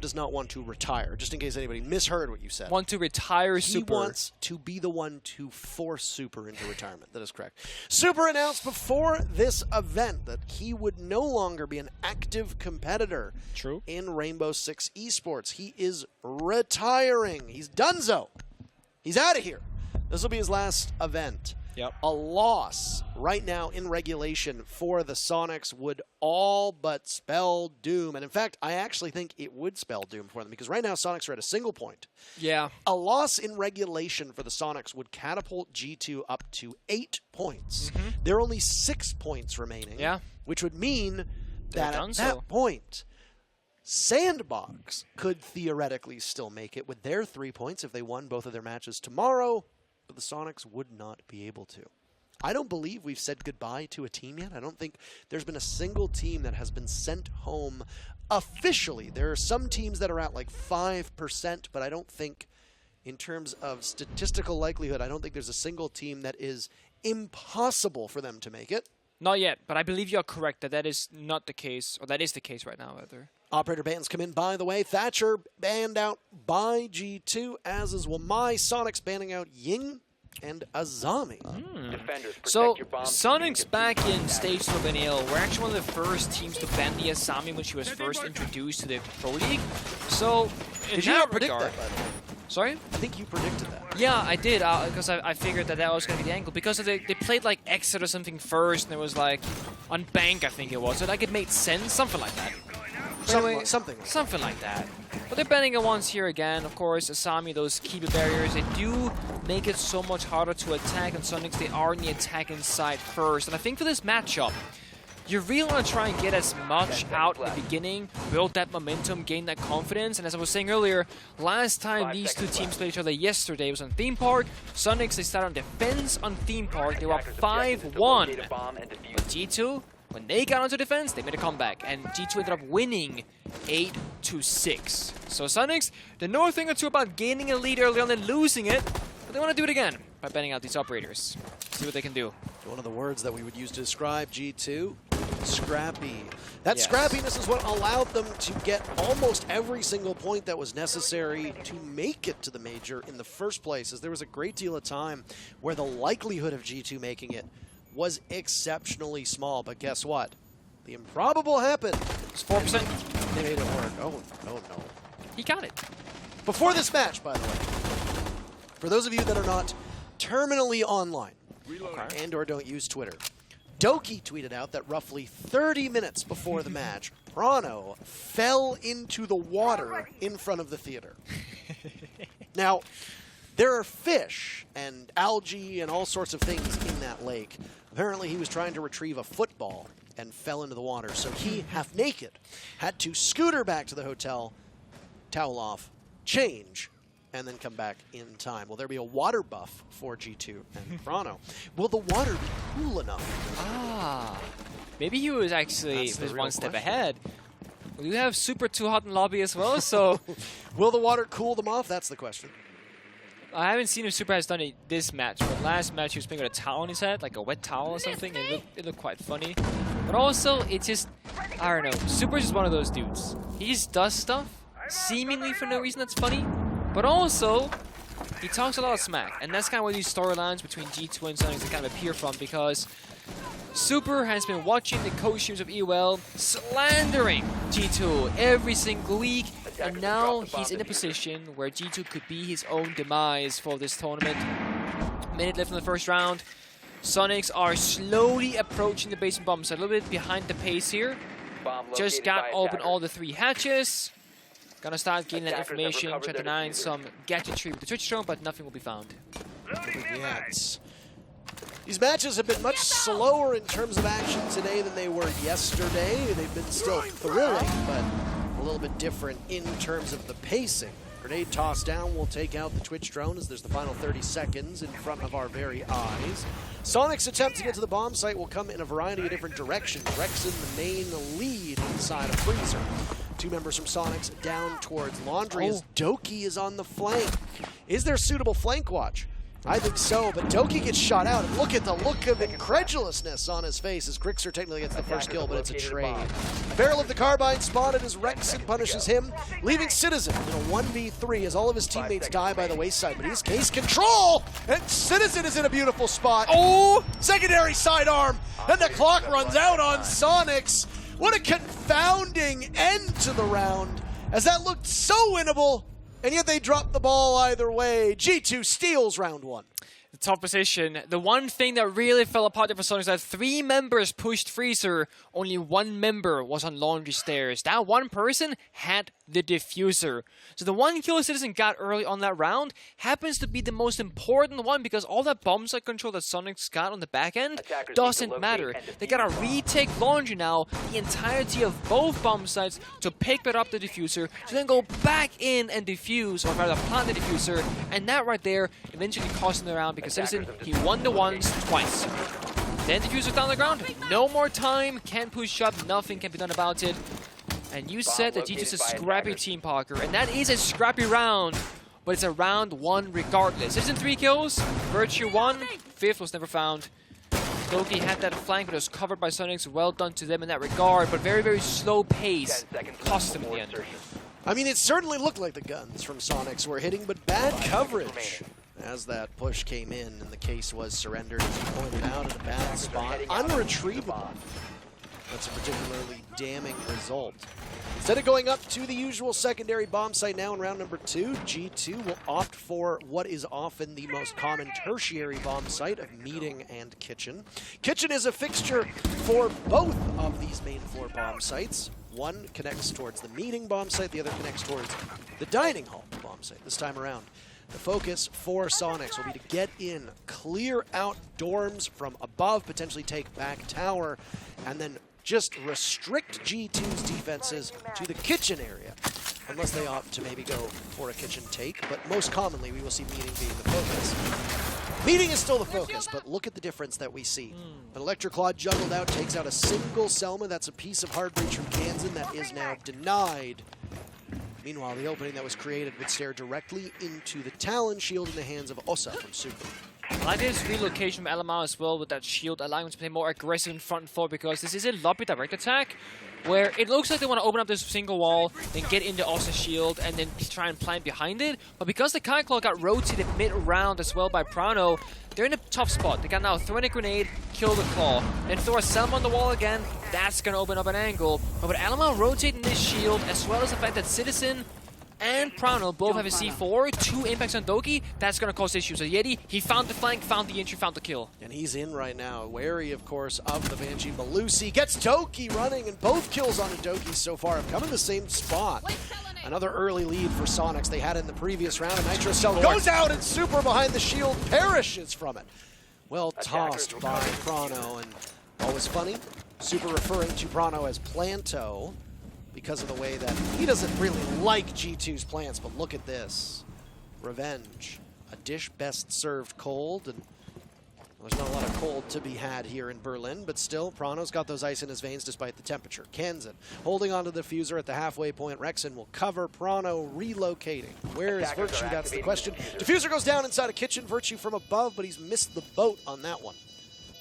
does not want to retire, just in case anybody misheard what you said. Want to retire Super. He wants to be the one to force Super into retirement. That is correct. Super announced before this event that he would no longer be an active competitor in Rainbow Six Esports. He is retiring. He's donezo. He's out of here. This will be his last event. Yep. A loss right now in regulation for the Soniqs would all but spell doom. And in fact, I actually think it would spell doom for them because right now Soniqs are at a single point. Yeah. A loss in regulation for the Soniqs would catapult G2 up to 8 points. There are only 6 points remaining, which would mean that at that point, Sandbox could theoretically still make it with their 3 points if they won both of their matches tomorrow. But the Soniqs would not be able to. I don't believe we've said goodbye to a team yet. I don't think there's been a single team that has been sent home officially. There are some teams that are at like 5%, but I don't think, in terms of statistical likelihood, I don't think there's a single team that is impossible for them to make it. Not yet, but I believe you're correct that that is not the case, or that is the case right now, rather. Operator bans come in, by the way. Thatcher banned out by G2, as is Wamai. Soniqs banning out Ying and Azami. So, Soniqs back in Stage 2 of NAL were actually one of the first teams to ban the Azami when she was first introduced to the Pro League. So, in that regard... Sorry? I think you predicted that. Yeah, I did, because I figured that was going to be the angle. Because they played like XSET or something first, and it was like on Bank, I think it was. So like it made sense, something like that. Something like that. But they're banning it once here again. Of course, Asami, those keeper barriers, they do make it so much harder to attack. And Soniqs, they are in the attacking side first. And I think for this matchup, you really want to try and get as much out in the beginning, build that momentum, gain that confidence. And as I was saying earlier, last time these two teams played each other yesterday was on Theme Park. Soniqs, they started on defense on Theme Park. They were up 5-1. But G2, when they got onto defense, they made a comeback. And G2 ended up winning 8-6. So Soniqs, they know a thing or two about gaining a lead early on and losing it. But they want to do it again by banning out these operators. See what they can do. One of the words that we would use to describe G2, scrappy. That scrappiness is what allowed them to get almost every single point that was necessary to make it to the major in the first place, as there was a great deal of time where the likelihood of G2 making it was exceptionally small. But guess what? The improbable happened. It's 4%. They made it work. Oh, no. He got it. Before this match, by the way, for those of you that are not terminally online and or don't use Twitter, Doki tweeted out that roughly 30 minutes before the match, Prano fell into the water in front of the theater. Now, there are fish and algae and all sorts of things in that lake. Apparently, he was trying to retrieve a football and fell into the water. So he, half naked, had to scooter back to the hotel, towel off, change, and then come back in time. Will there be a water buff for G2 and Prano? Will the water be cool enough? Maybe he was actually one step ahead. We have Super Too Hot in lobby as well, so... Will the water cool them off? That's the question. I haven't seen if Super has done it this match, but last match he was playing with a towel on his head, like a wet towel or something, and it looked quite funny. But also, it just... I don't know. Super's just one of those dudes. He just does stuff, seemingly for no reason that's funny, but also, he talks a lot of smack, and that's kind of where these storylines between G2 and Soniqs kind of appear from, because Super has been watching the coach streams of EOL, slandering G2 every single week, and now he's in a position where G2 could be his own demise for this tournament. Minute left in the first round. Soniqs are slowly approaching the basement bomb site, a little bit behind the pace here. Just got open all the 3 hatches. Gonna start getting that information, try to deny some gadgetry with the Twitch drone, but nothing will be found. Yes. These matches have been much slower in terms of action today than they were yesterday. They've been still thrilling, but a little bit different in terms of the pacing. Grenade toss down will take out the Twitch drone as there's the final 30 seconds in front of our very eyes. Soniqs' attempt to get to the bomb site will come in a variety of different directions. Rexon, the main lead inside of Freezer. 2 members from Soniqs down towards Laundry as Doki is on the flank. Is there suitable flank watch? I think so, but Doki gets shot out. And look at the look of incredulousness on his face as Grixer technically gets the first kill, but it's a trade. Barrel of the Carbine spotted as Rexon punishes him, leaving Citizen in a 1v3 as all of his teammates die by the wayside. But he's case control, and Citizen is in a beautiful spot. Oh! Secondary sidearm, and the clock runs out on Soniqs. What a confounding end to the round, as that looked so winnable. And yet they dropped the ball either way. G2 steals round 1. The top position. The one thing that really fell apart for Soniqs is that 3 members pushed Freezer. Only 1 member was on laundry stairs. That one person had the diffuser. So the one kill Citizen got early on that round happens to be the most important one because all that bomb site control that Soniqs got on the back end doesn't matter. They gotta retake laundry now, the entirety of both bomb sites to pick back up the diffuser, to then go back in and defuse, or rather plant the diffuser, and that right there eventually cost him the round because Citizen, he won the ones twice. Then diffuser down the ground, no more time, can't push up, nothing can be done about it. And you said that G2's a scrappy team, Parker, and that is a scrappy round, but it's a round 1 regardless. Citizen 3 kills, Virtue 1, 5th was never found. Doki had that flank, but it was covered by Soniqs. Well done to them in that regard, but very, very slow pace cost them in the end. I mean, it certainly looked like the guns from Soniqs were hitting, but bad coverage as that push came in, and the case was surrendered, as you pointed out, in a bad spot. Unretrievable. That's a particularly damning result. Instead of going up to the usual secondary bomb site now in round number 2, G2 will opt for what is often the most common tertiary bomb site of meeting and kitchen. Kitchen is a fixture for both of these main floor bomb sites. One connects towards the meeting bomb site, the other connects towards the dining hall bomb site this time around. The focus for Soniqs will be to get in, clear out dorms from above, potentially take back tower, and then just restrict G2's defenses to the kitchen area, unless they opt to maybe go for a kitchen take, but most commonly we will see meeting being the focus. Meeting is still the focus, but look at the difference that we see. An Electroclaw juggled out, takes out a single Selma. That's a piece of hard breach from Kansan that is now denied. Meanwhile, the opening that was created would stare directly into the Talon shield in the hands of Osa from Super. I like this relocation from LMR as well with that shield, allowing him to play more aggressive in front and forward because this is a lobby direct attack where it looks like they want to open up this single wall, then get into Osa's shield, and then try and plant behind it. But because the Kai Claw got rotated mid-round as well by Prano, they're in a tough spot. They can now throw in a grenade, kill the Claw, then throw a Selma on the wall again. That's going to open up an angle. But with LMR rotating this shield, as well as the fact that Citizen and Prano both have a C4, 2 impacts on Doki, that's going to cause issues. So Yeti, he found the flank, found the entry, found the kill. And he's in right now, wary, of course, of the Banshee. Malusi gets Doki running, and both kills on Doki so far have come in the same spot. Another early lead for Soniqs they had in the previous round, and Nitro Cell goes out, and Super behind the shield perishes from it. Well tossed by Prano, and always funny, Super referring to Prano as Planto, because of the way that he doesn't really like G2's plants, but look at this. Revenge. A dish best served cold, and there's not a lot of cold to be had here in Berlin, but still, Prano's got those ice in his veins despite the temperature. Kansan holding onto the diffuser at the halfway point. Rexon will cover Prano relocating. Where is Virtue? That's the question. Diffuser goes down inside a kitchen. Virtue from above, but he's missed the boat on that one.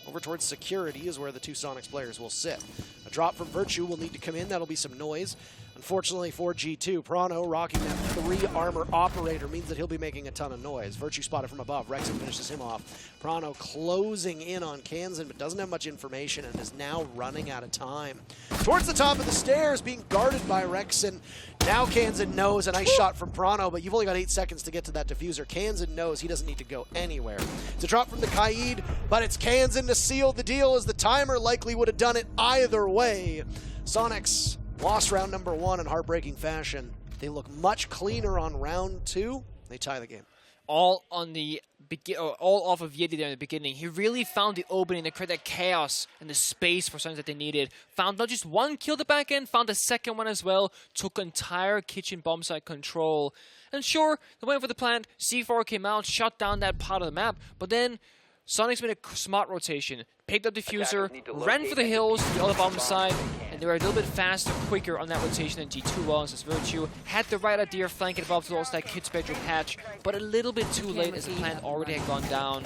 Over towards security is where the 2 Soniqs players will sit. A drop from Virtue will need to come in. That'll be some noise. Unfortunately for G2, Prano rocking that 3 armor operator means that he'll be making a ton of noise. Virtue spotted from above. Rexon finishes him off. Prano closing in on Kansan, but doesn't have much information and is now running out of time. Towards the top of the stairs, being guarded by Rexon. Now Kansan knows a nice shot from Prano, but you've only got 8 seconds to get to that diffuser. Kansan knows he doesn't need to go anywhere. It's a drop from the Kaid, but it's Kansan to seal the deal, as the timer likely would have done it either way. Soniqs lost round number 1 in heartbreaking fashion. They look much cleaner on round 2. They tie the game. All off of Yeti there in the beginning. He really found the opening to create that chaos and the space for something that they needed. Found not just 1 kill the back end, found the second one as well. Took entire kitchen bomb site control. And sure, they went for the plant. C4 came out, shut down that part of the map. But then Soniqs made a smart rotation. picked up Diffuser, ran for the hills to the other bomb side, and they were a little bit faster, quicker on that rotation than G2 was, as Virtue had the right idea of flanking above towards that Kid's bedroom hatch, but a little bit too late as the plant already had gone down.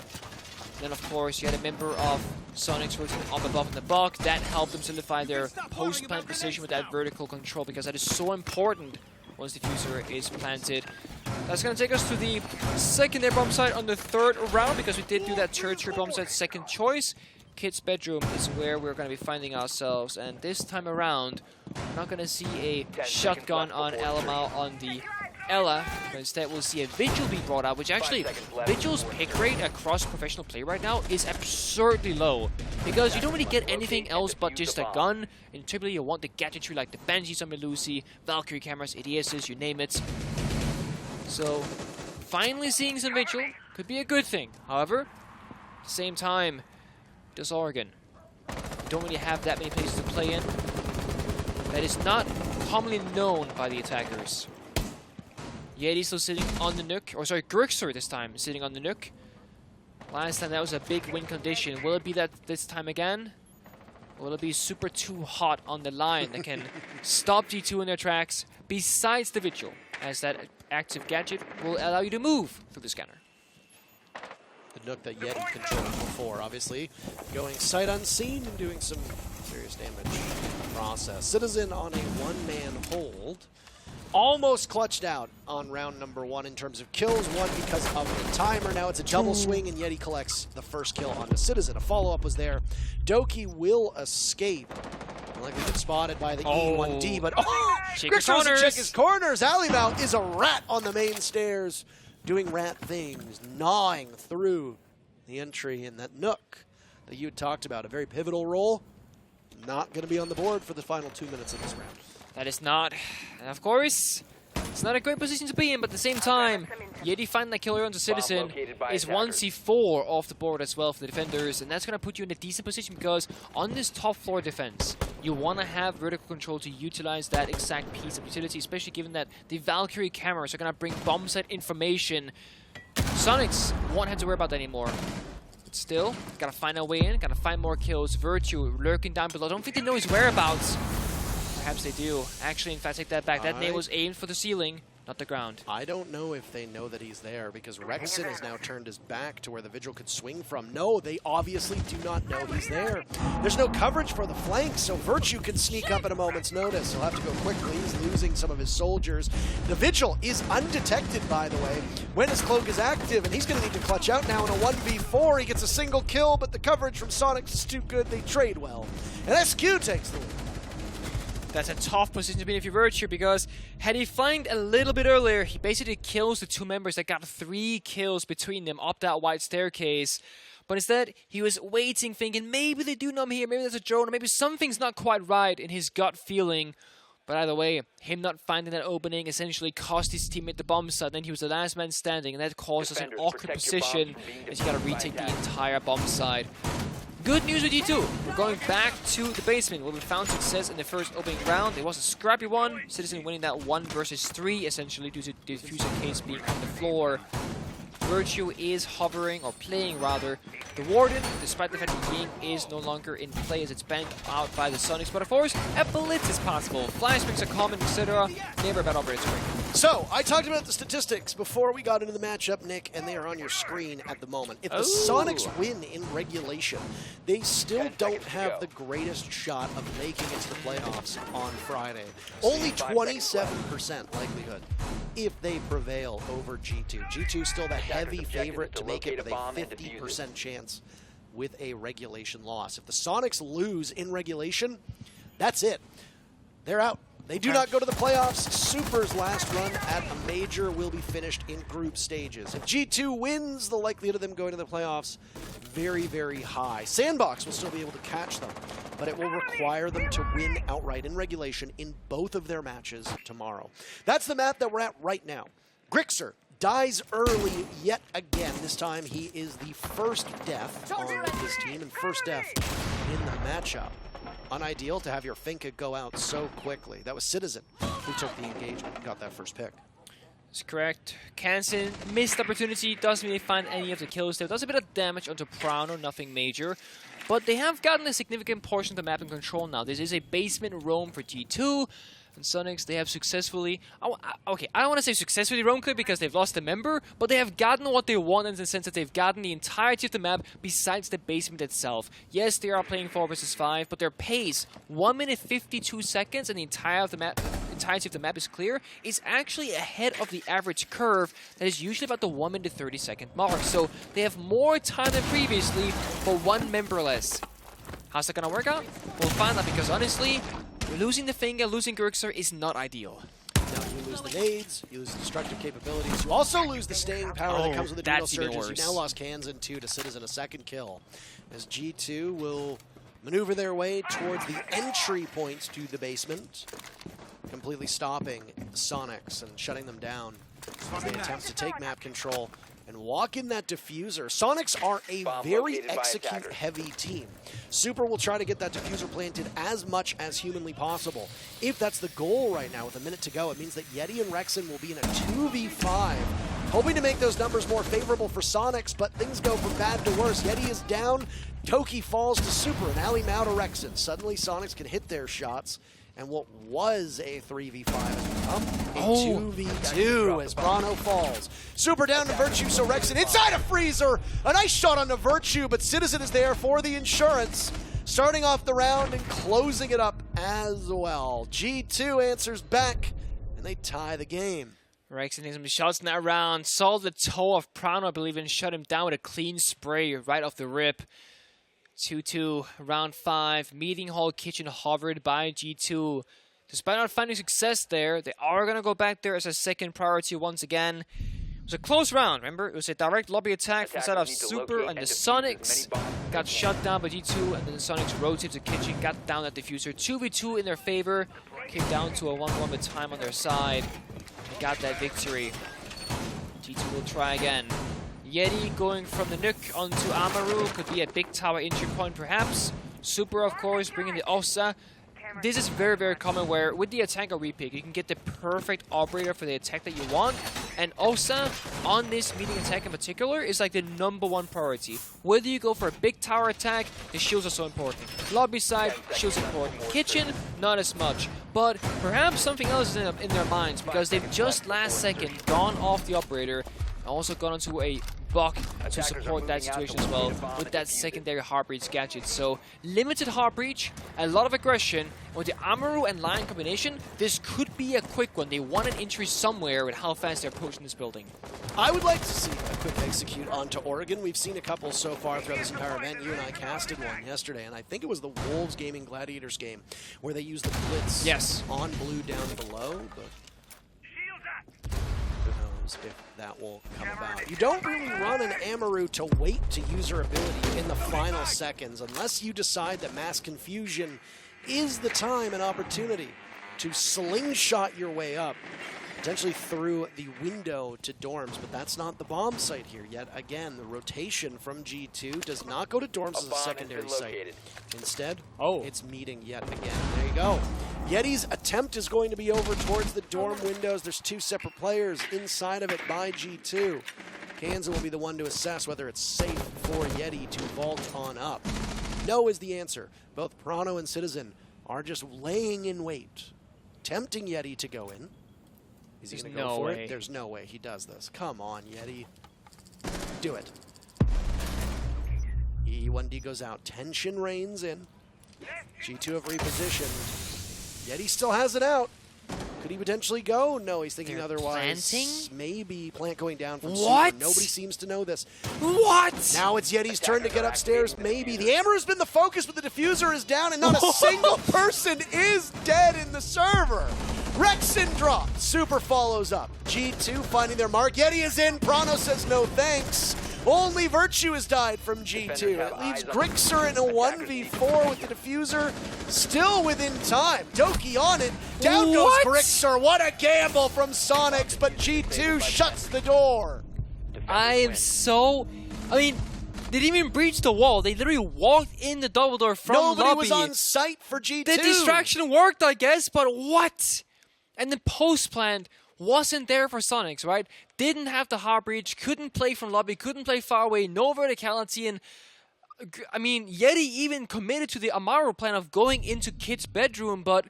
Then, of course, you had a member of Soniqs rotating up above in the buck. That helped them solidify their post-plant position with that vertical control, because that is so important once Diffuser is planted. That's going to take us to the secondary bomb site on the 3rd round, because we did do that tertiary bomb site second choice. Kid's bedroom is where we're going to be finding ourselves, and this time around, we're not going to see a shotgun on LML on the Ella, but instead we'll see a Vigil be brought out, which actually, Vigil's pick rate across professional play right now is absurdly low, because you don't really get anything else but just a gun, and typically you want the gadgetry like the Banshees on Melusi, Valkyrie cameras, ADSs, you name it. So, finally seeing some Vigil could be a good thing. However, at the same time, this Oregon, don't really have that many places to play in. That is not commonly known by the attackers. Yeti's still sitting on the Nook, or sorry, Grixer this time sitting on the Nook. Last time that was a big win condition. Will it be that this time again? Will it be super too hot on the line that can stop G2 in their tracks, besides the Vigil, as that active gadget will allow you to move through the scanner? The Nook that Yeti controlled before, obviously. Going sight unseen and doing some serious damage process. Citizen on a one-man hold. Almost clutched out on round number 1 in terms of kills. One because of the timer. Now it's a double swing, and Yeti collects the first kill on the Citizen. A follow-up was there. Doki will escape. Likely been spotted by the E1D, but Grixer doesn't check his corners. Alleybout is a rat on the main stairs, doing rat things, gnawing through the entry in that Nook that you had talked about. A very pivotal role. Not going to be on the board for the final 2 minutes of this round. That is not, of course, it's not a great position to be in, but at the same time, Yeti finding that killer on the Citizen is 1c4 off the board as well for the defenders, and that's going to put you in a decent position, because on this top floor defense, you want to have vertical control to utilize that exact piece of utility, especially given that the Valkyrie cameras are going to bring bomb set information. Soniqs won't have to worry about that anymore. But still, got to find our way in, got to find more kills. Virtue lurking down below. I don't think they know his whereabouts. Perhaps they do. Actually, in fact, take that back. That nade was aimed for the ceiling, not the ground. I don't know if they know that he's there, because Rexon has now turned his back to where the Vigil could swing from. No, they obviously do not know he's there. There's no coverage for the flank, so Virtue can sneak up at a moment's notice. He'll have to go quickly. He's losing some of his soldiers. The Vigil is undetected, by the way, when his cloak is active, and he's going to need to clutch out now in a 1v4. He gets a single kill, but the coverage from Soniqs is too good. They trade well. And SQ takes the lead. That's a tough position to be in if you're Virtue, because had he flanked a little bit earlier, he basically kills the two members that got 3 kills between them up that wide staircase. But instead, he was waiting, thinking maybe they do know I'm here, maybe there's a drone, or maybe something's not quite right in his gut feeling. But either way, him not finding that opening essentially cost his teammate the bomb site, then he was the last man standing, and that causes an awkward position as you gotta retake the entire bomb site. Good news with G2. We're going back to the basement where we found success in the first opening round. It was a scrappy one. Citizen winning that 1 versus 3, essentially, due to the Diffuser case being on the floor. Virtue is hovering, or playing rather, the Warden, despite the fact that Ying is no longer in play as it's banked out by the Soniqs. But of course, a blitz is possible. Flash picks are common, etc. Never bad operator swing. So, I talked about the statistics before we got into the matchup, Nick, and they are on your screen at the moment. If the Soniqs win in regulation, they still don't have the greatest shot of making it to the playoffs on Friday. Only 27% likelihood if they prevail over G2. G2 still the heavy favorite to make it with a 50% chance with a regulation loss. If the Soniqs lose in regulation, that's it. They're out. They do not go to the playoffs. Super's last run at a major will be finished in group stages. If G2 wins, the likelihood of them going to the playoffs, very, very high. Sandbox will still be able to catch them, but it will require them to win outright in regulation in both of their matches tomorrow. That's the map that we're at right now. Grixer dies early yet again. This time he is the first death on his team and first death in the matchup. Unideal to have your Finka go out so quickly. That was Citizen who took the engagement and got that first pick. That's correct. Kansen missed opportunity, doesn't really find any of the kills there. Does a bit of damage onto Prano, nothing major. But they have gotten a significant portion of the map in control now. This is a basement roam for G2. And Soniqs, they have successfully... okay, I don't want to say successfully roam clear because they've lost a member, but they have gotten what they want in the sense that they've gotten the entirety of the map besides the basement itself. Yes, they are playing 4 versus 5, but their pace, 1 minute 52 seconds, and the entirety of the map is clear, is actually ahead of the average curve that is usually about the 1 minute 30-second mark. So they have more time than previously, but 1 member less. How's that gonna work out? We'll find out because honestly, losing the finger, losing Grixer is not ideal. No, you lose the nades, you lose the destructive capabilities, you also lose the staying power that comes with the dual surges. You now lost Kansen 2 to Citizen, a 2nd kill. As G2 will maneuver their way towards the entry points to the basement, completely stopping Soniqs and shutting them down as they attempt to take map control and walk in that diffuser. Soniqs are a very execute-heavy team. Super will try to get that diffuser planted as much as humanly possible. If that's the goal right now with a minute to go, it means that Yeti and Rexen will be in a 2v5, hoping to make those numbers more favorable for Soniqs, but things go from bad to worse. Yeti is down, Toki falls to Super, and Ali Mao to Rexen. Suddenly Soniqs can hit their shots, and what was a 3v5 has become a 2v2 as Prano falls. Super down to Virtue, so Rexen inside a freezer! A nice shot onto Virtue, but Citizen is there for the insurance. Starting off the round and closing it up as well. G2 answers back, and they tie the game. Rexen needs some shots in that round. Saw the toe of Prano, I believe, and shut him down with a clean spray right off the rip. 2-2, round 5, meeting hall kitchen hovered by G2. Despite not finding success there, they are going to go back there as a 2nd priority once again. It was a close round, remember? It was a direct lobby attack from side of Super and the Soniqs. Got shut down by G2, and then the Soniqs rotated to kitchen, got down that diffuser. 2v2 in their favor, came down to a 1-1 with time on their side. They got that victory. G2 will try again. Yeti going from the Nook onto Amaru could be a big tower entry point perhaps. Super, of course, bringing the Osa. This is very, very common where with the attack or repick, you can get the perfect operator for the attack that you want. And Osa, on this meeting attack in particular, is like the #1 priority. Whether you go for a big tower attack, the shields are so important. Lobby side, shields important. Kitchen, not as much. But perhaps something else is in their minds because they've just last second gone off the operator. Also gone onto a block to support that situation as well with that secondary Heartbreach gadget. So limited Heartbreach, a lot of aggression. With the Amaru and Lion combination, this could be a quick one. They want an entry somewhere with how fast they're approaching this building. I would like to see a quick execute onto Oregon. We've seen a couple so far throughout this entire event. You and I casted one yesterday, and I think it was the Wolves Gaimin Gladiators game where they used the blitz on blue down below. But if that will come about. You don't really run an Amaru to wait to use her ability in the final seconds unless you decide that Mass Confusion is the time and opportunity to slingshot your way up, potentially through the window to dorms, but that's not the bomb site here yet. Again, the rotation from G2 does not go to dorms as a secondary site. Instead, it's meeting yet again. There you go. Yeti's attempt is going to be over towards the dorm windows. There's 2 separate players inside of it by G2. Kansen will be the one to assess whether it's safe for Yeti to vault on up. No is the answer. Both Prano and Citizen are just laying in wait, tempting Yeti to go in. Is he going to go for it? There's no way he does this. Come on, Yeti. Do it. E1D goes out. Tension reigns in. G2 have repositioned. Yeti still has it out. Could he potentially go? No, he's thinking otherwise. Planting? Maybe plant going down from Super. Nobody seems to know this. What? Now it's Yeti's turn to get upstairs. Maybe. The Amaru's been the focus, but the diffuser is down, and not a single person is dead in the server. Rexen dropped. Super follows up. G2 finding their mark. Yeti is in. Prano says no thanks. Only Virtue has died from G2. It leaves Grixer in a 1v4 with the diffuser still within time. Doki on it. Down goes Grixer. What a gamble from Soniqs, but G2 shuts the door. I am so... I mean, they didn't even breach the wall. They literally walked in the double door from lobby. Nobody was on site for G2. The distraction worked, I guess, but what? And then post-planned, wasn't there for Soniqs, right? Didn't have the hard breach, couldn't play from lobby, couldn't play far away, no verticality, and I mean, Yeti even committed to the Amaru plan of going into Kid's bedroom, but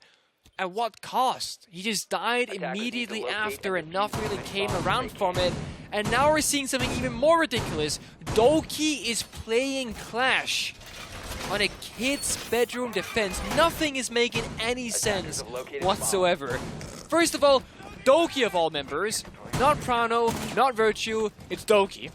at what cost? He just died immediately after and nothing really came around from it. And now we're seeing something even more ridiculous. Doki is playing Clash on a Kid's bedroom defense. Nothing is making any sense whatsoever. First of all, Doki of all members, not Prano, not Virtue, it's Doki.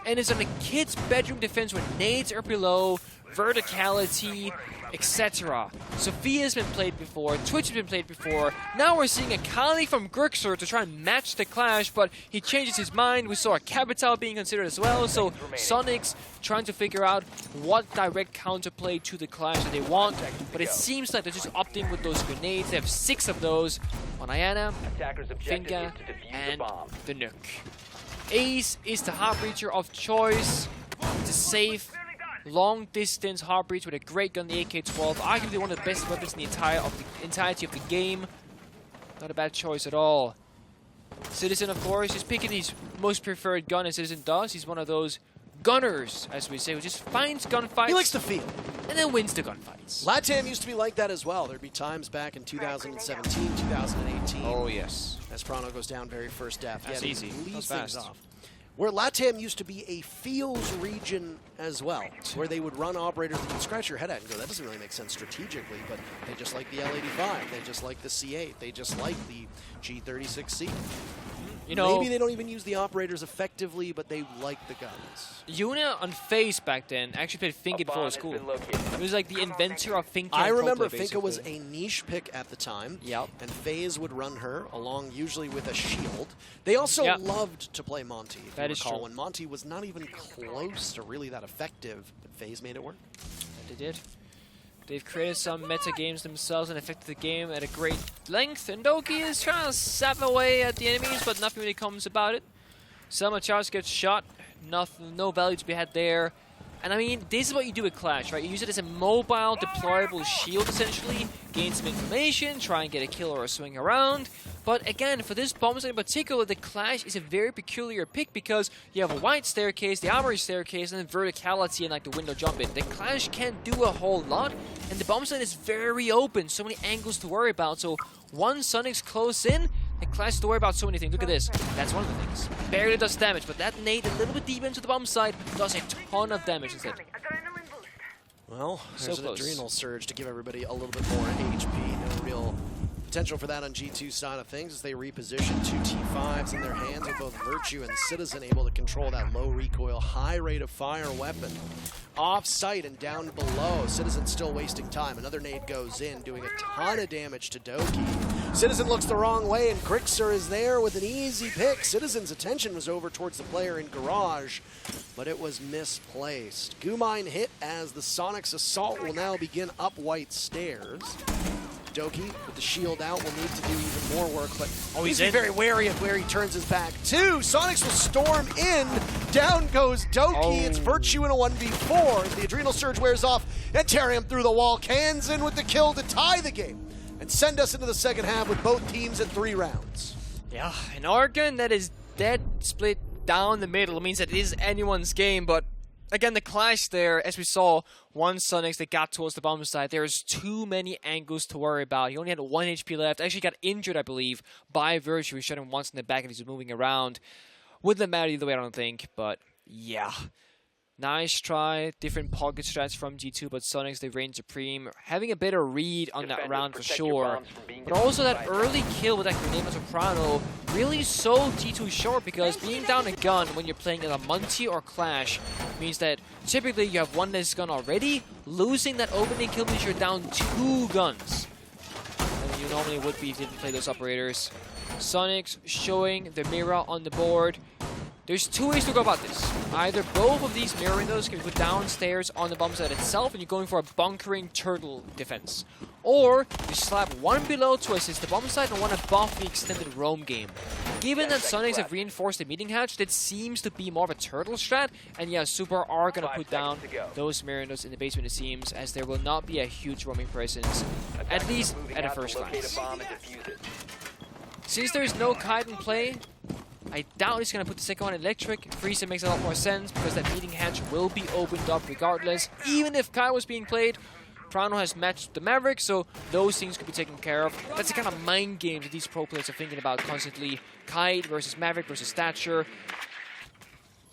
And it's on a Kid's bedroom defense where nades are below, verticality, etc. Sophia's been played before, Twitch has been played before. Now we're seeing a Kali from Grixer to try and match the Clash, but he changes his mind. We saw a Capital being considered as well, so Soniqs trying to figure out what direct counterplay to the Clash that they want, but it seems like they're just opting with those grenades. They have 6 of those on Ayana, Finka, and the Nuke. Ace is the hard breacher of choice. It's a safe, long-distance hard breach with a great gun, the AK-12. Arguably one of the best weapons in the entirety of the game. Not a bad choice at all. Citizen, of course, is picking his most preferred gun, as Citizen does. He's one of those gunners, as we say, who just finds gunfights. He likes to feel. And then wins the gunfights. LATAM used to be like that as well. There'd be times back in 2017, 2018. Oh, yes. As Prano goes down very first death. That's easy. Leads things off. Where LATAM used to be a feels region as well, where they would run operators that you scratch your head at and go, that doesn't really make sense strategically, but they just like the L85, they just like the C8, they just like the G36C. You know, maybe they don't even use the operators effectively, but they like the guns. Yuna on FaZe back then actually played Finka before school. It was like the inventor of Finka. I remember Finka was a niche pick at the time. Yep. And FaZe would run her along usually with a shield. They also loved to play Monty. If that you is recall, true. When Monty was not even close to really that effective, but FaZe made it work. They did. They've created some meta games themselves and affected the game at a great length. And Doki is trying to sap away at the enemies, but nothing really comes about it. Selma Charles gets shot. Nothing, no value to be had there. And I mean, this is what you do with Clash, right? You use it as a mobile, deployable shield, essentially. Gain some information, try and get a kill or a swing around. But again, for this bomb site in particular, the Clash is a very peculiar pick because you have a wide staircase, the armory staircase, and then verticality and like the window jump in. The Clash can't do a whole lot, and the bomb site is very open, so many angles to worry about. So once Soniqs close in, the Clash has to worry about so many things. Look at this. That's one of the things. Barely does damage, but that nade a little bit deep into the bomb site does a ton of damage instead. Well, there's an adrenal surge to give everybody a little bit more HP. No real potential for that on G2's side of things as they reposition 2 T5s in their hands with both Virtue and Citizen able to control that low recoil, high rate of fire weapon. Off site and down below, Citizen still wasting time. Another nade goes in, doing a ton of damage to Doki. Citizen looks the wrong way and Grixer is there with an easy pick. Citizen's attention was over towards the player in Garage, but it was misplaced. Gaimin hit as the Soniqs assault will now begin up white stairs. Doki with the shield out will need to do even more work, but he's very wary of where he turns his back to. Soniqs will storm in. Down goes Doki. It's Virtue in a 1v4. The adrenal surge wears off and tearing him through the wall. Cans in with the kill to tie the game and send us into the second half with both teams at 3 rounds. Yeah, in Oregon, that is dead split down the middle. It means that it is anyone's game, but again, the Clash there, as we saw, one Soniqs that got towards the bomb side, there's too many angles to worry about. He only had 1 HP left. Actually got injured, I believe, by Virtue. He shot him once in the back and he's moving around. Wouldn't matter either way, I don't think, but yeah. Nice try, different pocket strats from G2, but Soniqs, they reign supreme. Having a better read on that round for sure. But also that early kill with that grenade Soprano really sold G2 short because being down a gun when you're playing in a Monty or Clash means that typically you have one less gun already. Losing that opening kill means you're down 2 guns than you normally would be if you didn't play those operators. Soniqs showing the mirror on the board. There's 2 ways to go about this. Either both of these mirror windows can be put downstairs on the bomb site itself and you're going for a bunkering turtle defense. Or you slap one below to assist the bomb site and one above the extended roam game. Given that Soniqs have reinforced the meeting hatch, that seems to be more of a turtle strat. And yeah, Super are going to put down those mirror windows in the basement, it seems, as there will not be a huge roaming presence, at least at a first glance. Since there's no kite in play, I doubt he's going to put the second one electric. Freezer makes a lot more sense because that meeting hatch will be opened up regardless. Even if kite was being played, Prano has matched the Maverick, so those things could be taken care of. That's the kind of mind games that these pro players are thinking about constantly. Kite versus Maverick versus Thatcher.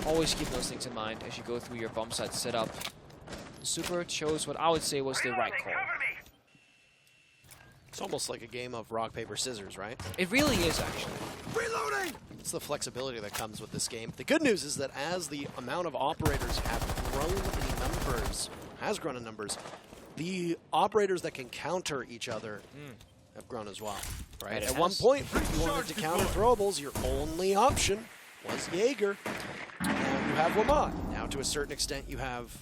Always keep those things in mind as you go through your bomb site setup. Super chose what I would say was the right call. It's almost like a game of rock, paper, scissors, right? It really is, actually. Reloading! It's the flexibility that comes with this game. The good news is that as the amount of operators have grown in numbers, the operators that can counter each other have grown as well, right? At one point, if you wanted to counter throwables, your only option was Jaeger. Now you have Wamad. Now, to a certain extent, you have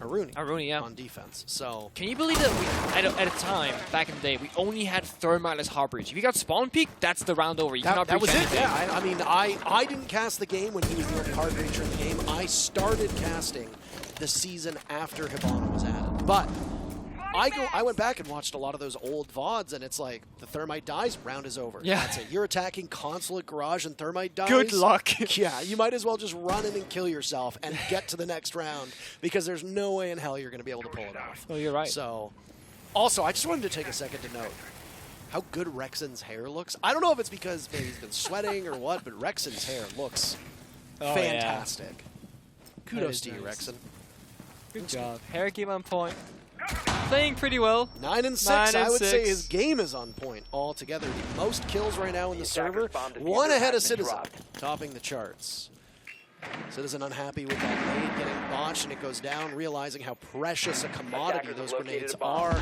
Aruni yeah. on defense. So can you believe that we, at a time back in the day, we only had Thermite as hard breach? If you got spawn peak, that's the round over. You cannot breach was anything. it. Yeah, I mean, I didn't cast the game when he was the only hard breacher in the game. I started casting the season after Hibana was added, but I went back and watched a lot of those old VODs, and it's like, the Thermite dies, round is over. Yeah. That's it. You're attacking Consulate Garage and Thermite dies. Good luck. Yeah, you might as well just run in and kill yourself and get to the next round, because there's no way in hell you're going to be able to pull it off. Oh, you're right. So, also, I just wanted to take a second to note how good Rexon's hair looks. I don't know if it's because maybe he's been sweating or what, but Rexon's hair looks fantastic. Yeah. Kudos to you, nice. Rexon. Good job. Hair game on point. Playing pretty well. 9 and 6. I would say his game is on point altogether. The most kills right now in the server. One ahead of Citizen, topping the charts. Citizen unhappy with that nade getting botched, and it goes down, realizing how precious a commodity those grenades are.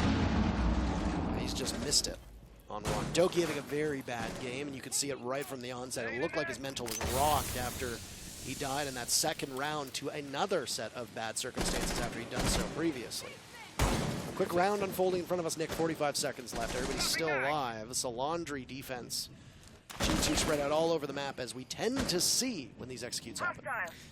He's just missed it on one. Doki having a very bad game, and you could see it right from the onset. It looked like his mental was rocked after he died in that second round to another set of bad circumstances after he'd done so previously. Quick round unfolding in front of us, Nick. 45 seconds left. Everybody's still alive. It's a laundry defense. G2 spread out all over the map, as we tend to see when these executes happen.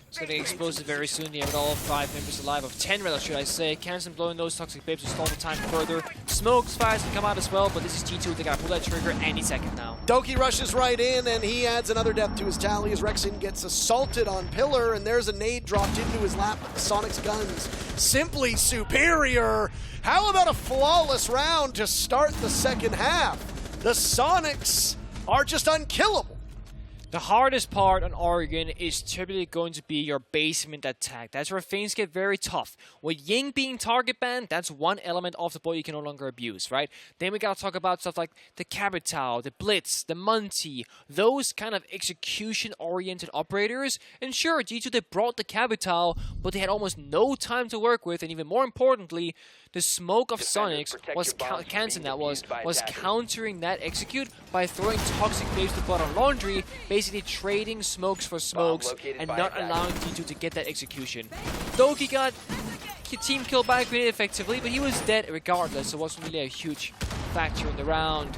It's going to be explosive very soon. You have all 5 members alive, of 10 rather, should I say. Canson blowing those toxic babes to stall the time further. Smokes, fires can come out as well, but this is G2. They got to pull that trigger any second now. Doki rushes right in, and he adds another death to his tally as Rexon gets assaulted on Pillar, and there's a nade dropped into his lap. Soniqs guns simply superior. How about a flawless round to start the second half? The Soniqs are just unkillable. The hardest part on Oregon is typically going to be your basement attack. That's where things get very tough. With Ying being target banned, that's one element of the ball you can no longer abuse, right? Then we gotta talk about stuff like the Capital, the Blitz, the Munty, those kind of execution-oriented operators. And sure, G2, they brought the Capital, but they had almost no time to work with, and even more importantly, the smoke of Soniqs was countering that execute by throwing toxic waves to bottom laundry, basically trading smokes for smokes and not allowing G2 to get that execution. Doki got team killed by a grenade effectively, but he was dead regardless, so it wasn't really a huge factor in the round.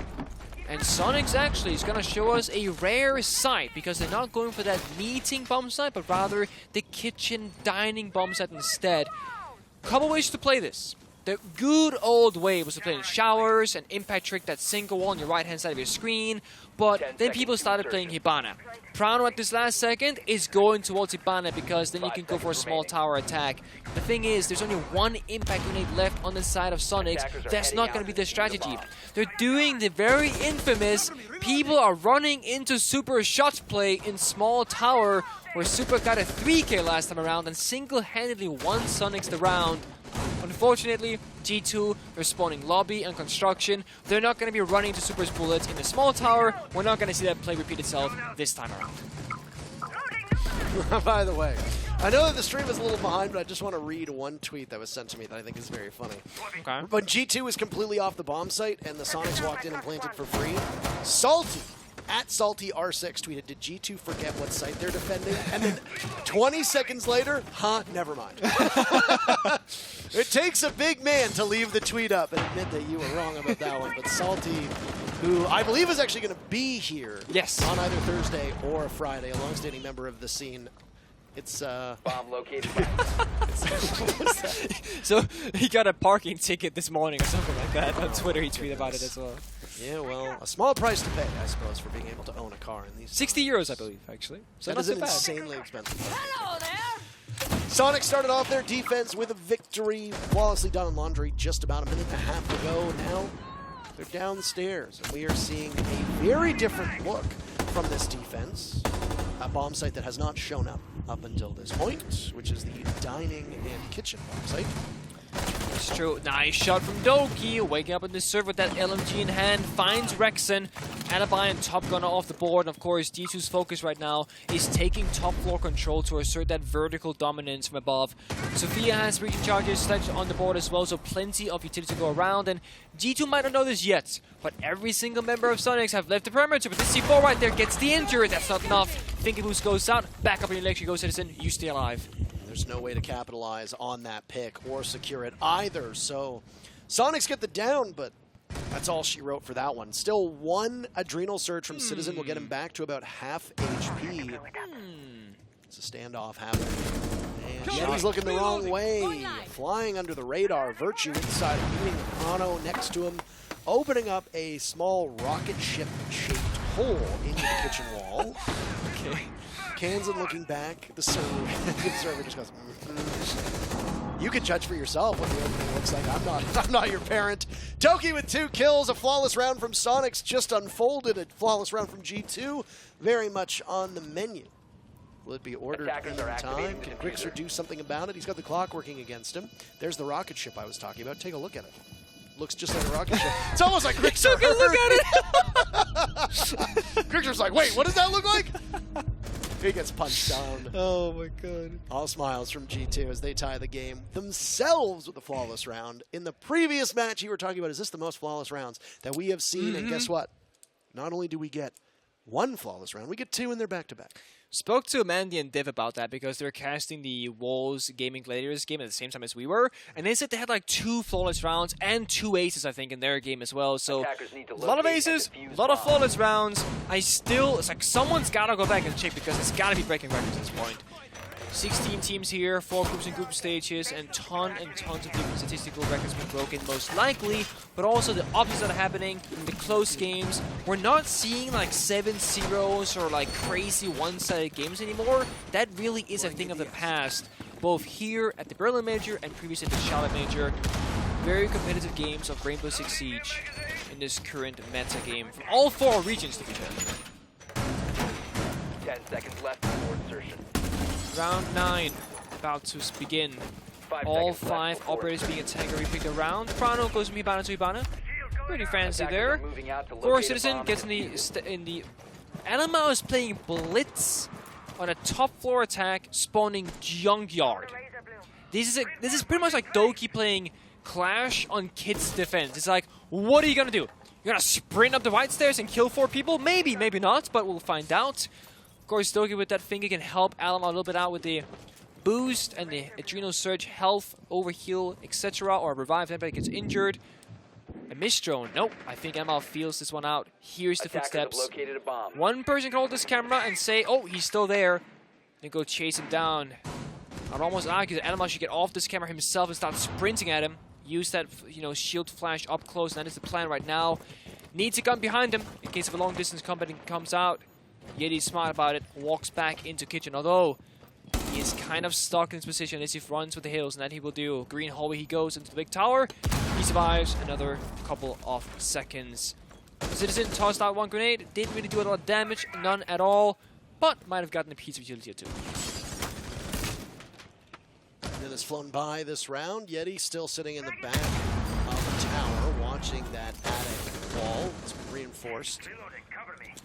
And Soniqs actually is going to show us a rare sight, because they're not going for that meeting bomb site, but rather the kitchen dining bomb site instead. Couple ways to play this. The good old way was to play in showers and impact trick that single wall on your right-hand side of your screen, but then people started playing Hibana. Prano at this last second is going towards Hibana, because then you can go for a small tower attack. The thing is, there's only one impact grenade left on the side of Soniqs. That's not going to be the strategy. They're doing the very infamous, people are running into Super shot play in small tower, where Super got a 3K last time around and single-handedly won Soniqs the round. Unfortunately, G2, they're spawning lobby and construction. They're not going to be running to Super's bullets in the small tower. We're not going to see that play repeat itself this time around. By the way, I know that the stream is a little behind, but I just want to read one tweet that was sent to me that I think is very funny. Okay. When G2 was completely off the bomb site and the Soniqs walked in and planted for free, Salty, at SaltyR6 tweeted, "Did G2 forget what site they're defending?" And then 20 seconds later, never mind. It takes a big man to leave the tweet up and admit that you were wrong about that one. But Salty, who I believe is actually going to be here on either Thursday or Friday, a longstanding member of the scene. It's bomb located. So he got a parking ticket this morning or something like that. On Twitter he tweeted about it as well. Yeah, well, a small price to pay, I suppose, for being able to own a car in these 60 euros, I believe, actually. So that is an insanely expensive car. Hello there! Soniqs started off their defense with a victory, flawlessly done on laundry just about a minute and a half to go. Now they're downstairs, and we are seeing a very different look from this defense. A bomb site that has not shown up until this point, which is the dining and kitchen bomb site. It's true. Nice shot from Doki, waking up in the serve with that LMG in hand, finds Rexen, Alibi and Top Gunner off the board, and of course G2's focus right now is taking top floor control to assert that vertical dominance from above. Sophia has breaching charges, Sledge on the board as well, so plenty of utility to go around, and G2 might not know this yet, but every single member of Soniqs have left the perimeter, but this C4 right there gets the injury, that's not enough. Thinking Boost goes out, back up in the election, go Citizen, you stay alive. There's no way to capitalize on that pick or secure it either. So Soniqs get the down, but that's all she wrote for that one. Still one adrenal surge from Citizen will get him back to about half HP. It's a standoff happening. And Yeti's looking the wrong way. Flying under the radar. Virtue inside, meeting Chrono next to him, opening up a small rocket ship-shaped hole into the kitchen wall. Okay. Kansan looking back, the server just goes, You can judge for yourself what the opening looks like. I'm not your parent. Toki with 2 kills, a flawless round from Soniqs just unfolded, a flawless round from G2, very much on the menu. Will it be ordered in time? Can Grixer do something about it? He's got the clock working against him. There's the rocket ship I was talking about. Take a look at it. Looks just like a rocket ship. It's almost like Grixer. Look at it. Grixer's like, wait, what does that look like? He gets punched down. Oh my god. All smiles from G2 as they tie the game themselves with a flawless round. In the previous match you were talking about, is this the most flawless rounds that we have seen? And guess what? Not only do we get 1 flawless round, we get 2 in their back-to-back. Spoke to Mandy and Div about that because they're casting the Wolves Gaimin Gladiators game at the same time as we were, and they said they had like 2 flawless rounds and 2 aces, I think, in their game as well. So a lot of aces, a lot of flawless rounds. It's like someone's gotta go back and check because it's gotta be breaking records at this point. 16 teams here, 4 groups and group stages, and tons of different statistical records being broken, most likely, but also the opposites that are happening in the close games. We're not seeing like 7-0s or like crazy one-sided games anymore. That really is a thing of the past, both here at the Berlin Major and previously at the Charlotte Major. Very competitive games of Rainbow Six Siege in this current meta game from all 4 regions, to be fair. 10 seconds left before insertion. Round 9 about to begin. All 5 operators being attacked or repicked around. Chrono goes from Hibana to Hibana. Pretty fancy there. Core Citizen gets in the Anima is playing Blitz on a top floor attack, spawning Junkyard. This is pretty much like Doki playing Clash on Kids Defense. It's like, what are you gonna do? You're gonna sprint up the white stairs and kill 4 people? Maybe, maybe not, but we'll find out. Of course, Doki with that finger can help Alam a little bit out with the boost and the adrenal surge, health, overheal, etc. Or revive anybody gets injured. A missed drone. Nope. I think Amal feels this one out. Here's the footsteps. One person can hold this camera and say, oh, he's still there. And go chase him down. I'd almost argue that Amal should get off this camera himself and start sprinting at him. Use that, shield flash up close. And that is the plan right now. Needs a gun behind him in case of a long distance combat comes out. Yeti's smart about it, walks back into kitchen, although he is kind of stuck in his position as he runs with the hills, and that he will do. Green hallway he goes into the big tower. He survives another couple of seconds. Citizen tossed out 1 grenade, didn't really do a lot of damage, none at all, but might have gotten a piece of utility too. And has flown by this round. Yeti still sitting in the back of the tower, watching that attic wall. It's reinforced.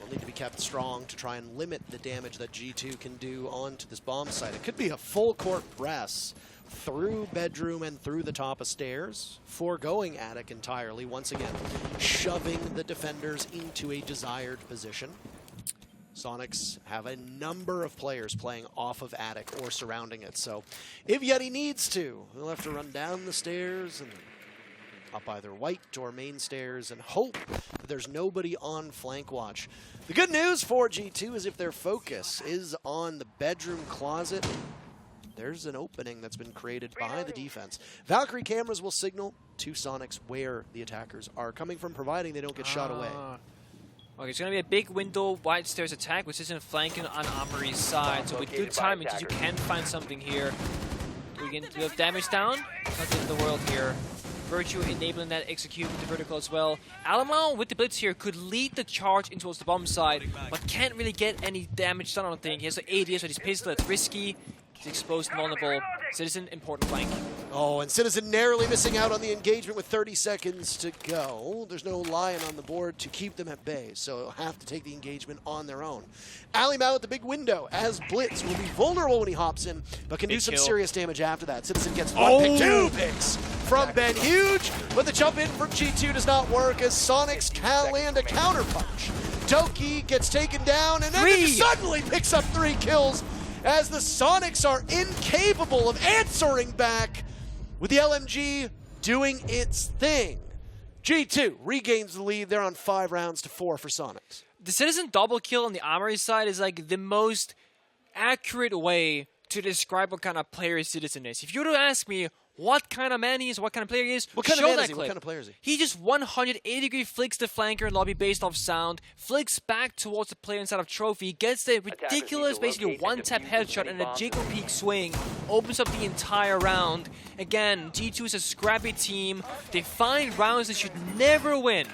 Will need to be kept strong to try and limit the damage that G2 can do onto this bomb site. It could be a full court press through bedroom and through the top of stairs, foregoing attic entirely, once again, shoving the defenders into a desired position. Soniqs have a number of players playing off of attic or surrounding it, so if Yeti needs to, he'll have to run down the stairs and up either white or main stairs and hope that there's nobody on flank watch. The good news for G2 is if their focus is on the bedroom closet, there's an opening that's been created by the defense. Valkyrie cameras will signal to Soniqs where the attackers are coming from, providing they don't get shot away. Okay, it's going to be a big window, wide stairs attack, which isn't flanking on Armory's side. So with good timing, you can find something here. We can do damage down. Not the end of the world here. Virtue enabling that execute with the vertical as well. Alamo with the blitz here could lead the charge in towards the bomb side, but can't really get any damage done, I don't think. He has the ADS with his pistol, that's risky. He's exposed and vulnerable. Citizen, important flank. Oh, and Citizen narrowly missing out on the engagement with 30 seconds to go. There's no Lion on the board to keep them at bay, so they'll have to take the engagement on their own. Alimao at the big window, as Blitz will be vulnerable when he hops in, but can do some serious damage after that. Citizen gets one pick, 2 picks from Ben Huge, but the jump in from G2 does not work as Soniqs can land a counter punch. Doki gets taken down and then suddenly picks up 3 kills as the Soniqs are incapable of answering back with the LMG doing its thing. G2 regains the lead. They're on 5 rounds to 4 for Soniqs. The Citizen double kill on the Armory side is like the most accurate way to describe what kind of player Citizen is. If you were to ask me what kind of man he is, what kind of player he is, what kind of man is he? What kind of player is he? He just 180-degree flicks the flanker in lobby based off sound, flicks back towards the player inside of Trophy, gets the ridiculous, basically one-tap headshot and a jiggle peek swing, opens up the entire round. Again, G2 is a scrappy team. They find rounds they should never win.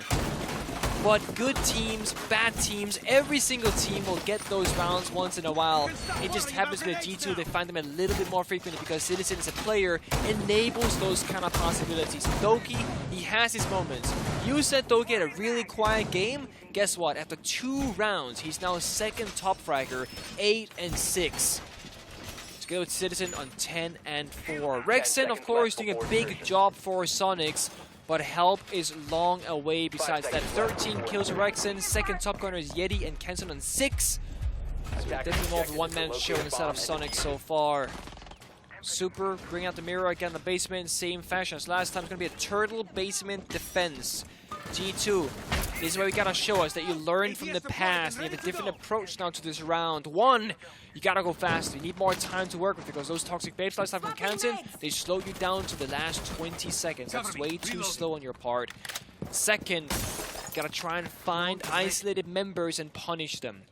But good teams, bad teams, every single team will get those rounds once in a while. It just happens with G2, they find them a little bit more frequently because Citizen as a player enables those kind of possibilities. Doki, he has his moments. You said Doki had a really quiet game. Guess what? After 2 rounds, he's now second top fragger, 8-6. Together with Citizen on 10-4. Rexen, of course, doing a big job for Soniqs. But help is long away besides that. 13 kills for Rexen. Second top gunner is Yeti and Kenson on 6. So definitely more of a one-man show instead of Soniqs so far. Super, bring out the mirror again in the basement. Same fashion as last time. It's going to be a turtle basement defense. G2, this is where we gotta show us that you learned from the past. You have a different approach now to this round. 1, you gotta go faster. You need more time to work with because those toxic babes last time from Canton, they slow you down to the last 20 seconds. That's way too slow on your part. Second, you gotta try and find isolated members and punish them.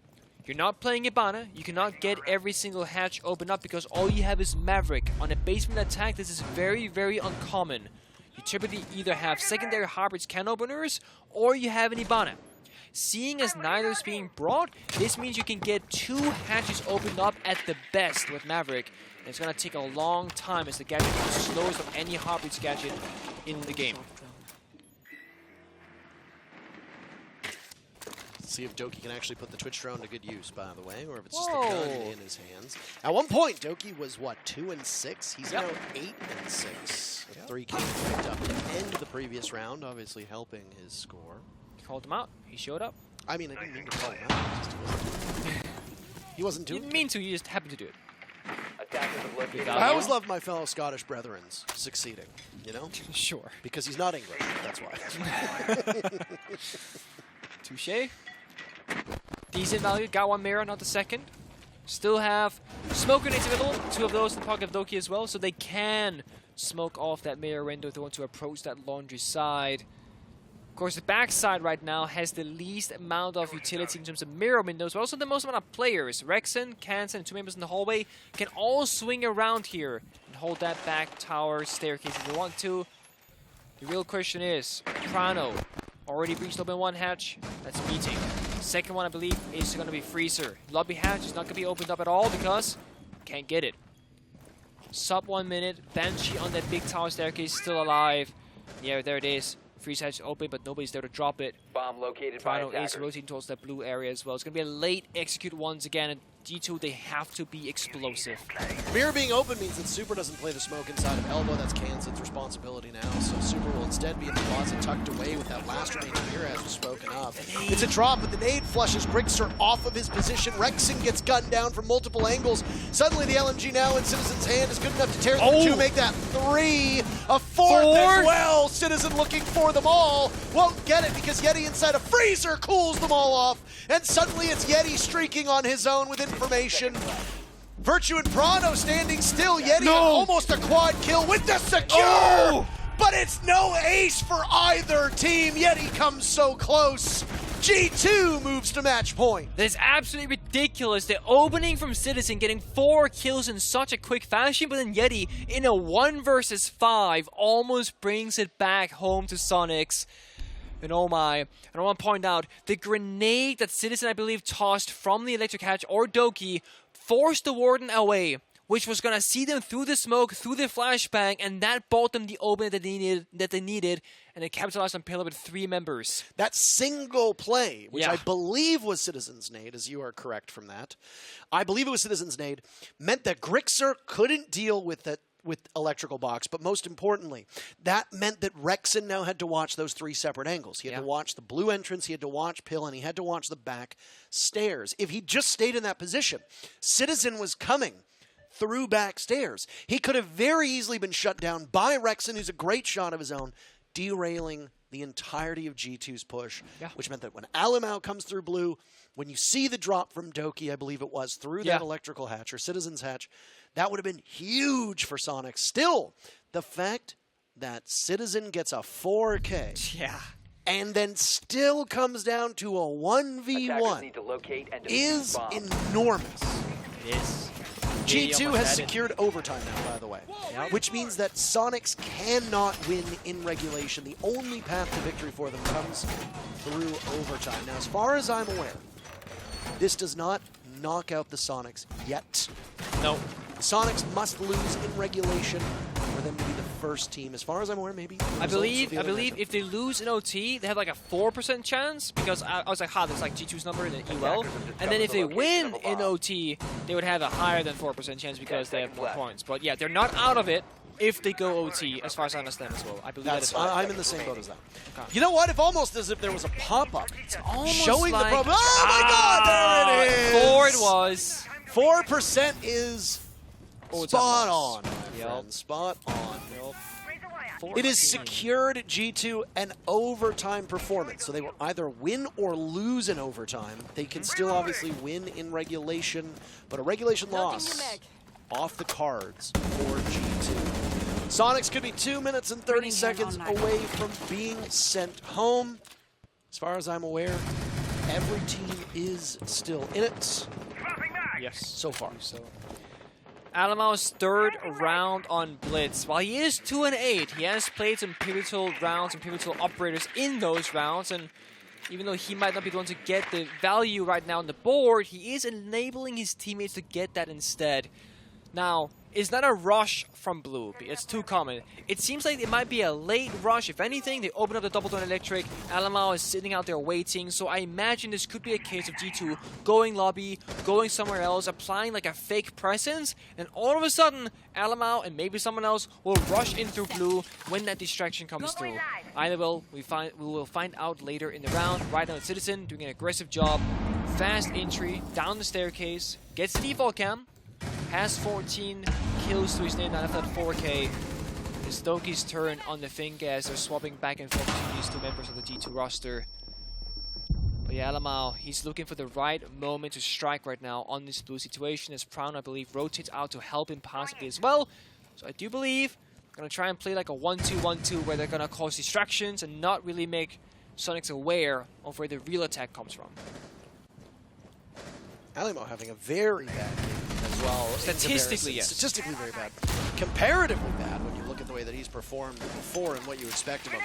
You're not playing Ibana. You cannot get every single hatch open up because all you have is Maverick. On a basement attack, this is very, very uncommon. You typically either have secondary hybrids can openers or you have an Ibana. Seeing as neither is being brought, this means you can get 2 hatches opened up at the best with Maverick. And it's going to take a long time as the gadget is the slowest of any hybrids gadget in the game. See if Doki can actually put the Twitch drone to good use, by the way, or if it's just a gun in his hands. At one point, Doki was, what, 2-6? He's now 8-6. 3 kills picked up at the end of the previous round, obviously helping his score. Called him out. He showed up. I mean, I didn't mean to call him out. He wasn't doing it. You didn't mean to, you just happened to do it. I always love my fellow Scottish brethren succeeding, you know? Sure. Because he's not English, that's why. Touché. Decent value. Got 1 mirror, not the second. Still have smoke grenades available. 2 of those in the pocket of Doki as well, so they can smoke off that mirror window if they want to approach that laundry side. Of course, the backside right now has the least amount of utility in terms of mirror windows, but also the most amount of players. Rexen, Kansan, and 2 members in the hallway can all swing around here and hold that back tower staircase if they want to. The real question is, Prano already breached open 1 hatch. That's meeting. Second one, I believe, is going to be Freezer. Lobby hatch is not going to be opened up at all because can't get it. Sub 1 minute. Banshee on that big tower staircase still alive. Yeah, there it is. Freeze hatch open, but nobody's there to drop it. Bomb located Prano is rotating towards that blue area as well. It's going to be a late execute once again. And G2, they have to be explosive. Mirror being open means that Super doesn't play the smoke inside of Elbow. That's Kansan's responsibility now. So Super will instead be in the closet tucked away with that last remaining mirror as was spoken of. It's a drop, but the nade flushes Grixer off of his position. Rexen gets gunned down from multiple angles. Suddenly the LMG now in Citizen's hand is good enough to tear through 2, make that 3. A 4th as well. Citizen looking for them all. Won't get it because Yeti inside a freezer cools them all off. And suddenly it's Yeti streaking on his own with information. Virtue and Prado standing still. Yeti almost a quad kill with the secure. But it's no ace for either team. Yeti comes so close. G2 moves to match point. That's absolutely ridiculous. The opening from Citizen getting 4 kills in such a quick fashion, but then Yeti in a 1 versus 5 almost brings it back home to Soniqs. And oh my, and I want to point out, the grenade that Citizen, I believe, tossed from the electric hatch or Doki forced the Warden away, which was going to see them through the smoke, through the flashbang, and that bought them the opening that they needed, and it capitalized on Pillar with 3 members. That single play, which I believe was Citizen's nade, as you are correct from that, I believe it was Citizen's nade, meant that Grixer couldn't deal with it with electrical box, but most importantly, that meant that Rexon now had to watch those 3 separate angles. He had to watch the blue entrance, he had to watch Pill, and he had to watch the back stairs. If he just stayed in that position, Citizen was coming through back stairs. He could have very easily been shut down by Rexon, who's a great shot of his own, derailing the entirety of G2's push, which meant that when Alimau comes through blue, when you see the drop from Doki, I believe it was, through that electrical hatch or Citizen's hatch, that would have been huge for Sonic. Still, the fact that Citizen gets a 4K and then still comes down to a 1v1 is enormous. It is. G2 has secured overtime now, by the way, which means that Soniqs cannot win in regulation. The only path to victory for them comes through overtime. Now, as far as I'm aware, this does not knock out the Soniqs yet. No. The Soniqs must lose in regulation for them to be the first team. As far as I'm aware, maybe. I believe if they lose in OT, they have like a 4% chance, because I was like, that's like G2's number in the EUL. And then if they win in OT, they would have a higher than 4% chance because they have more points. But yeah, they're not out of it if they go OT, as far as I understand as well. I believe that is I'm in the same boat as that. Okay. You know what? If almost as if there was a pop-up showing like, the problem. Oh my God, there it is! 4 it was. 4% is spot on, my friend. Spot on. It is secured G2 an overtime performance, so they will either win or lose in overtime. They can still obviously win in regulation, but a regulation loss off the cards for G2. Soniqs could be 2 minutes and 30 seconds away from being sent home. As far as I'm aware, every team is still in it. Yes. So far. Alamau's 3rd round on Blitz. While he is 2-8, he has played some pivotal rounds and pivotal operators in those rounds, and even though he might not be the one to get the value right now on the board, he is enabling his teammates to get that instead. Now, it's not a rush from Blue. It's too common. It seems like it might be a late rush. If anything, they open up the double-tone electric. Alamau is sitting out there waiting. So I imagine this could be a case of G2 going lobby, going somewhere else, applying like a fake presence. And all of a sudden, Alamau and maybe someone else will rush in through Blue when that distraction comes through. Either way, we will find out later in the round. Right now, it's Citizen doing an aggressive job. Fast entry, down the staircase, gets the default cam. Has 14 kills to his name now after that 4K. It's Doki's turn on the finger as they're swapping back and forth between these 2 members of the G2 roster. But yeah, Alamau, he's looking for the right moment to strike right now on this blue situation, as Prown, I believe, rotates out to help him possibly as well. So I do believe they're going to try and play like a 1-2-1-2 where they're going to cause distractions and not really make Soniqs aware of where the real attack comes from. Alamau having a very bad game as well. Statistically, yes. Statistically very bad. Comparatively bad when you look at the way that he's performed before and what you expect of him.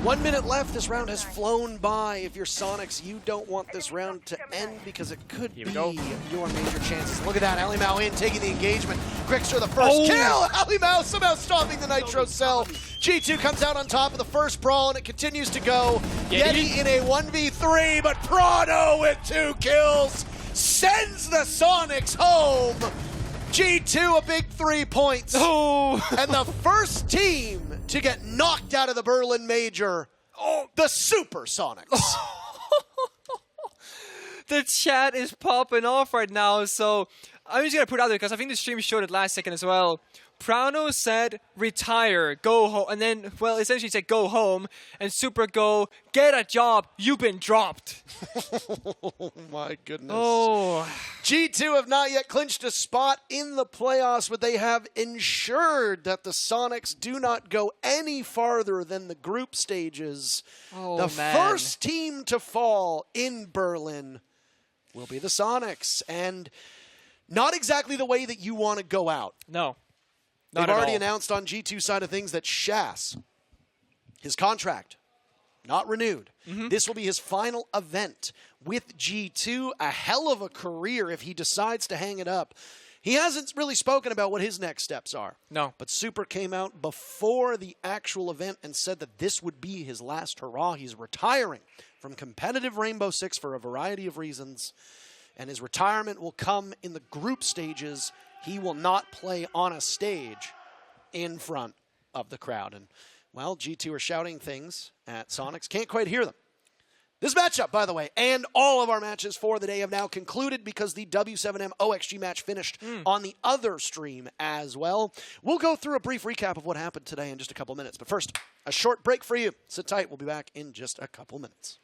1 minute left. This round has flown by. If you're Soniqs, you don't want this round to end because it could be your major chances. Look at that. Alimau in, taking the engagement. Grixer the first kill. Alimau somehow stopping the Nitro cell. G2 comes out on top of the first brawl, and it continues to go. Yeti in a 1v3, but Prado with 2 kills sends the Soniqs home. G2 a big 3 points. And the first team to get knocked out of the Berlin Major, the Super Soniqs. The chat is popping off right now, so I'm just going to put it out there because I think the stream showed it last second as well. Prano said, retire, go home. And then, well, essentially he said, go home. And Super go, get a job, you've been dropped. Oh, my goodness. Oh. G2 have not yet clinched a spot in the playoffs, but they have ensured that the Soniqs do not go any farther than the group stages. Oh, the man. first team to fall in Berlin will be the Soniqs. And not exactly the way that you want to go out. No. They've already announced on G2 side of things that Shas, his contract, not renewed. This will be his final event with G2. A hell of a career if he decides to hang it up. He hasn't really spoken about what his next steps are. No. But Super came out before the actual event and said that this would be his last hurrah. He's retiring from competitive Rainbow Six for a variety of reasons. And his retirement will come in the group stages. He will not play on a stage in front of the crowd. And, well, G2 are shouting things at Soniqs. Can't quite hear them. This matchup, by the way, and all of our matches for the day have now concluded because the W7M OXG match finished on the other stream as well. We'll go through a brief recap of what happened today in just a couple minutes. But first, a short break for you. Sit tight. We'll be back in just a couple minutes.